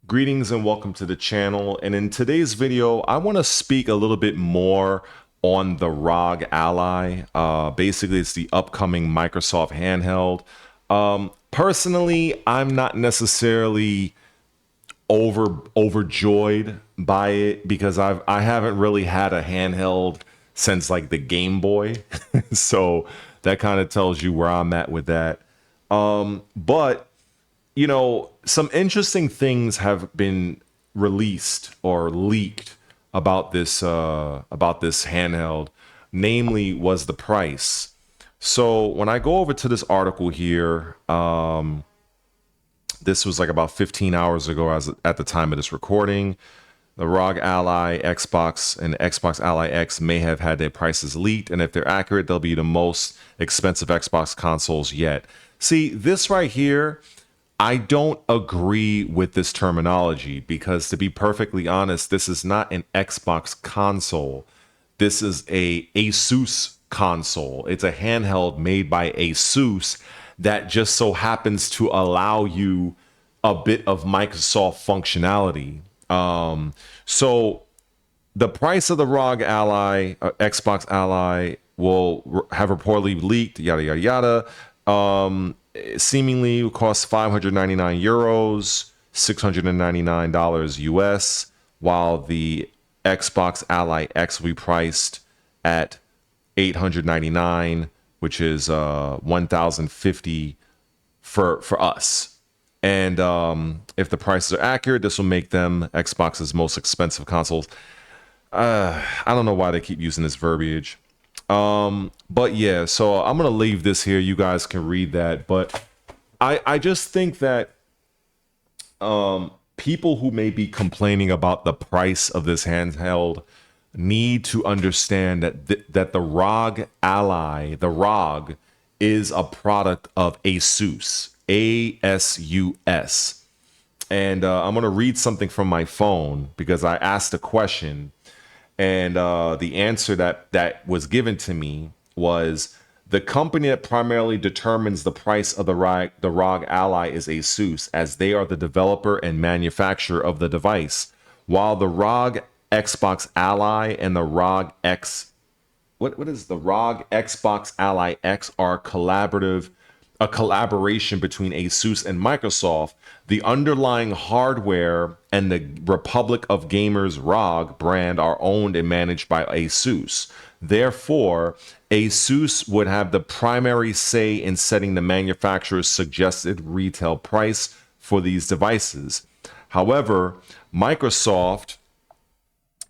Greetings and welcome to the channel. And in today's video, I want to speak a little bit more on the Rog Ally. Basically, it's the upcoming Microsoft handheld. Personally, I'm not necessarily overjoyed by it because I haven't really had a handheld since like the Game Boy. So that kind of tells you where I'm at with that. But you know, some interesting things have been released or leaked about this handheld. Namely, was the price. So when I go over to this article here, this was like about 15 hours ago, as at the time of this recording. The ROG Ally Xbox and Xbox Ally X may have had their prices leaked, and if they're accurate, they'll be the most expensive Xbox consoles yet. See, this right here, I don't agree with this terminology because, to be perfectly honest, this is not an Xbox console. This is a Asus console. It's a handheld made by Asus that just so happens to allow you a bit of Microsoft functionality. So the price of the ROG Ally, Xbox Ally, will have reportedly leaked, yada, yada, yada. Seemingly will cost 599 euros, $699 US, while the Xbox Ally X will be priced at 899, which is 1050 for us. And if the prices are accurate, this will make them Xbox's most expensive consoles. I don't know why they keep using this verbiage. But yeah, so I'm gonna leave this here. You guys can read that. But I just think that people who may be complaining about the price of this handheld need to understand that the ROG Ally, the ROG, is a product of Asus, ASUS. And I'm gonna read something from my phone because I asked a question. And the answer that was given to me was the company that primarily determines the price of the ROG Ally is Asus, as they are the developer and manufacturer of the device, while the ROG Xbox Ally and the ROG X, what is the ROG Xbox Ally X, are a collaboration between Asus and Microsoft. The underlying hardware and the Republic of Gamers ROG brand are owned and managed by Asus. Therefore, Asus would have the primary say in setting the manufacturer's suggested retail price for these devices. However, Microsoft,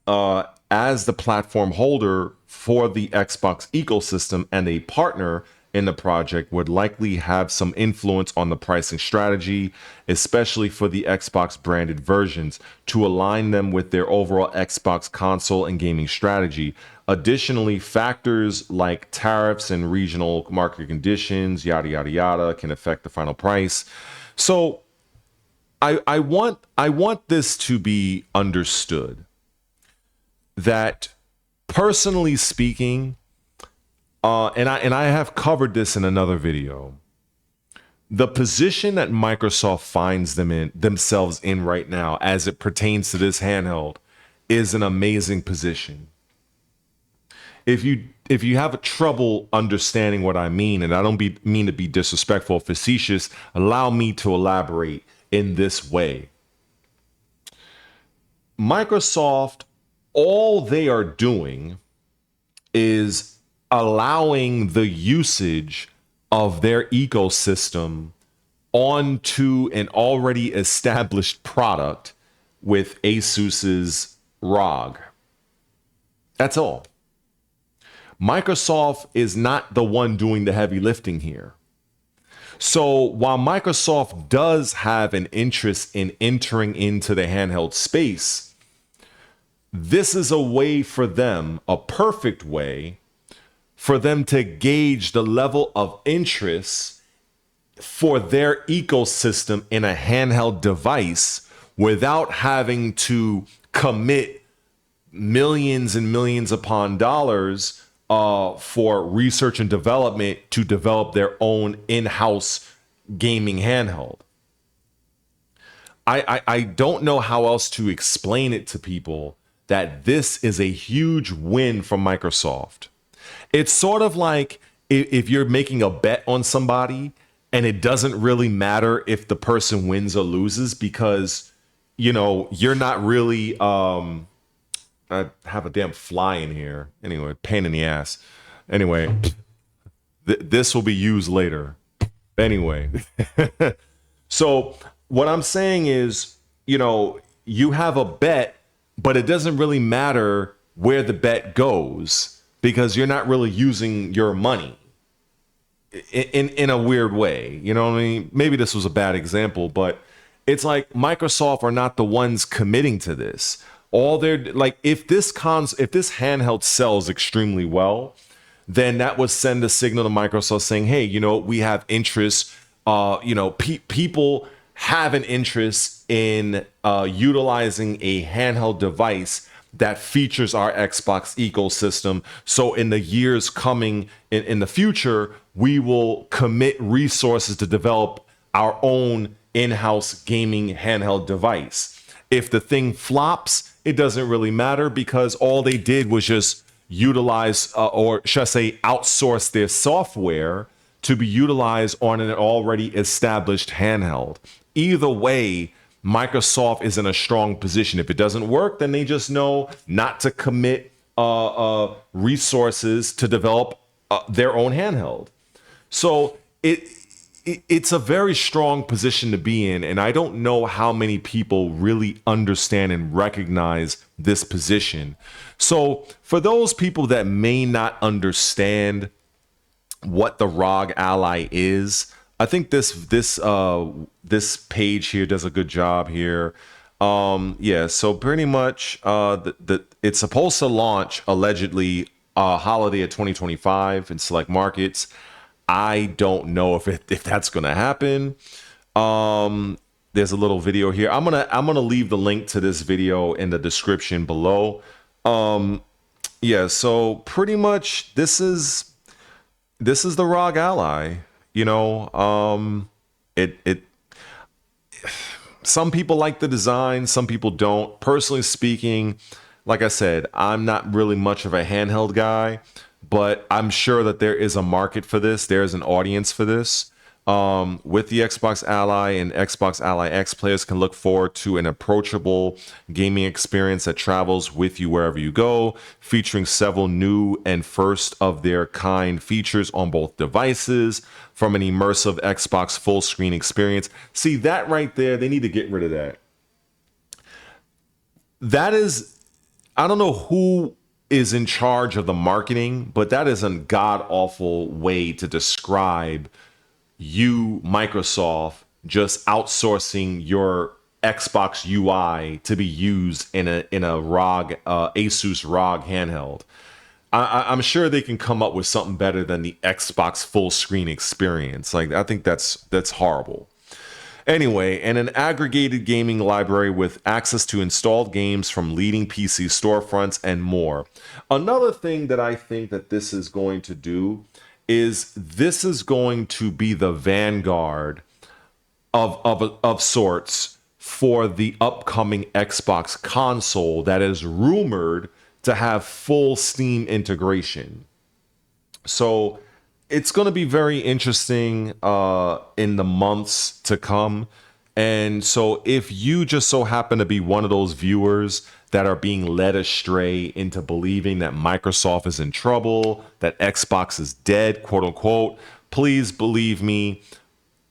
as the platform holder for the Xbox ecosystem and a partner in the project, would likely have some influence on the pricing strategy, especially for the Xbox branded versions, to align them with their overall Xbox console and gaming strategy. Additionally, factors like tariffs and regional market conditions, yada yada yada, can affect the final price. So I want this to be understood that, personally speaking, and I have covered this in another video. The position that Microsoft finds themselves in right now, as it pertains to this handheld, is an amazing position. If you have trouble understanding what I mean, and I don't mean to be disrespectful or facetious, allow me to elaborate in this way. Microsoft, all they are doing is allowing the usage of their ecosystem onto an already established product with Asus's ROG. That's all. Microsoft is not the one doing the heavy lifting here. So while Microsoft does have an interest in entering into the handheld space, this is a way for them, a perfect way for them to gauge the level of interest for their ecosystem in a handheld device without having to commit millions and millions upon dollars for research and development to develop their own in-house gaming handheld. I don't know how else to explain it to people that this is a huge win from Microsoft. It's sort of like if you're making a bet on somebody and it doesn't really matter if the person wins or loses because, you're not really. I have a damn fly in here. Anyway, pain in the ass. Anyway, this will be used later. Anyway, so what I'm saying is, you have a bet, but it doesn't really matter where the bet goes because you're not really using your money in a weird way. You know what I mean? Maybe this was a bad example, but it's like Microsoft are not the ones committing to this. All they're like, if this handheld sells extremely well, then that would send a signal to Microsoft saying, hey, we have interest. People have an interest in utilizing a handheld device that features our Xbox ecosystem. So in the years coming in the future, we will commit resources to develop our own in-house gaming handheld device. If the thing flops, it doesn't really matter because all they did was just utilize or should I say outsource their software to be utilized on an already established handheld. Either way, Microsoft is in a strong position. If it doesn't work, then they just know not to commit resources to develop their own handheld. So it's a very strong position to be in, and I don't know how many people really understand and recognize this position. So for those people that may not understand what the Rog Ally is, I think this page here does a good job here. So pretty much it's supposed to launch allegedly holiday of 2025 in select markets. I don't know if that's gonna happen. There's a little video here. I'm gonna leave the link to this video in the description below. So pretty much this is the Rog Ally. It some people like the design, some people don't. Personally speaking, like I said, I'm not really much of a handheld guy, but I'm sure that there is a market for this. There's an audience for this. With the Xbox Ally and Xbox Ally X, players can look forward to an approachable gaming experience that travels with you wherever you go, featuring several new and first of their kind features on both devices from an immersive Xbox full screen experience. See that right there? They need to get rid of that. That is, I don't know who is in charge of the marketing, but that is a god awful way to describe you, Microsoft, just outsourcing your Xbox UI to be used in a ROG Asus ROG handheld. I'm sure they can come up with something better than the Xbox full screen experience. Like, I think that's horrible. Anyway, and an aggregated gaming library with access to installed games from leading PC storefronts and more. Another thing that I think that this is going to do is this is going to be the vanguard of sorts for the upcoming Xbox console that is rumored to have full Steam integration. So it's going to be very interesting in the months to come. And so if you just so happen to be one of those viewers that are being led astray into believing that Microsoft is in trouble, that Xbox is dead, quote unquote, please believe me,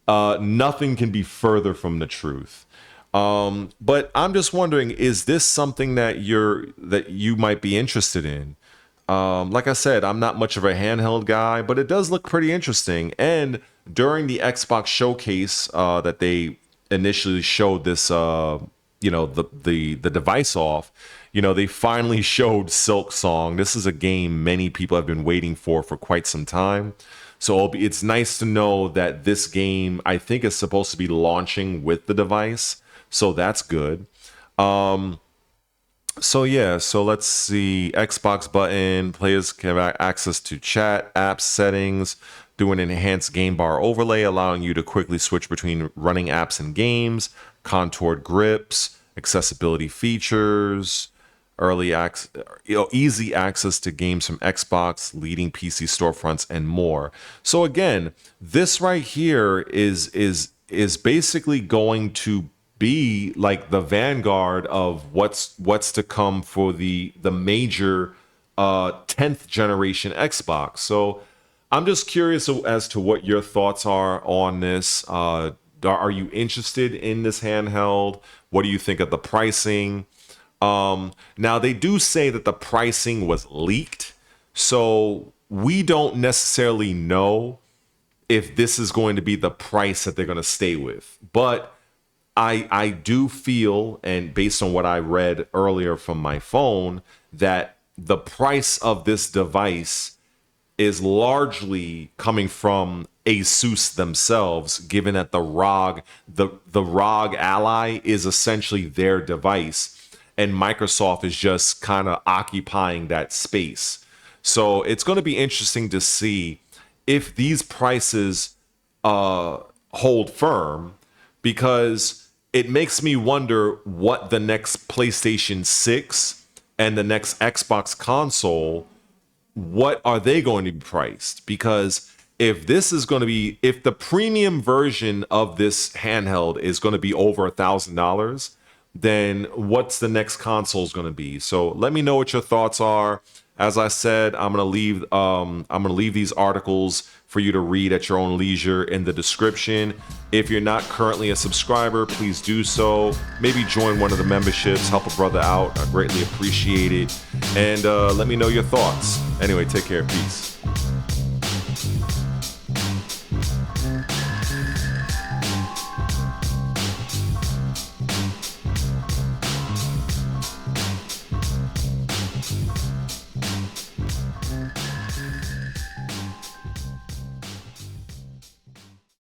nothing can be further from the truth. But I'm just wondering, is this something that you might be interested in? Like I said, I'm not much of a handheld guy, but it does look pretty interesting. And during the Xbox showcase that they initially showed this, the device off, they finally showed Silk Song. This is a game many people have been waiting for quite some time. So it's nice to know that this game, I think, is supposed to be launching with the device. So that's good. So let's see. Xbox button, players can have access to chat, app settings, do an enhanced game bar overlay, allowing you to quickly switch between running apps and games. contoured grips, accessibility features, early access, easy access to games from Xbox, leading PC storefronts, and more. So again, this right here is basically going to be like the vanguard of what's to come for the major 10th generation Xbox. So I'm just curious as to what your thoughts are on this. Are you interested in this handheld? What do you think of the pricing? Now they do say that the pricing was leaked, so we don't necessarily know if this is going to be the price that they're going to stay with. But I do feel, and based on what I read earlier from my phone, that the price of this device is largely coming from Asus themselves, given that the Rog Ally is essentially their device, and Microsoft is just kind of occupying that space. So it's going to be interesting to see if these prices hold firm, because it makes me wonder what the next PlayStation 6 and the next Xbox console, what are they going to be priced? Because if the premium version of this handheld is going to be over $1,000, then what's the next console is going to be? So let me know what your thoughts are. As I said, I'm gonna leave these articles for you to read at your own leisure in the description. If you're not currently a subscriber, please do so. Maybe join one of the memberships, help a brother out. I greatly appreciate it. And let me know your thoughts. Anyway, take care. Peace.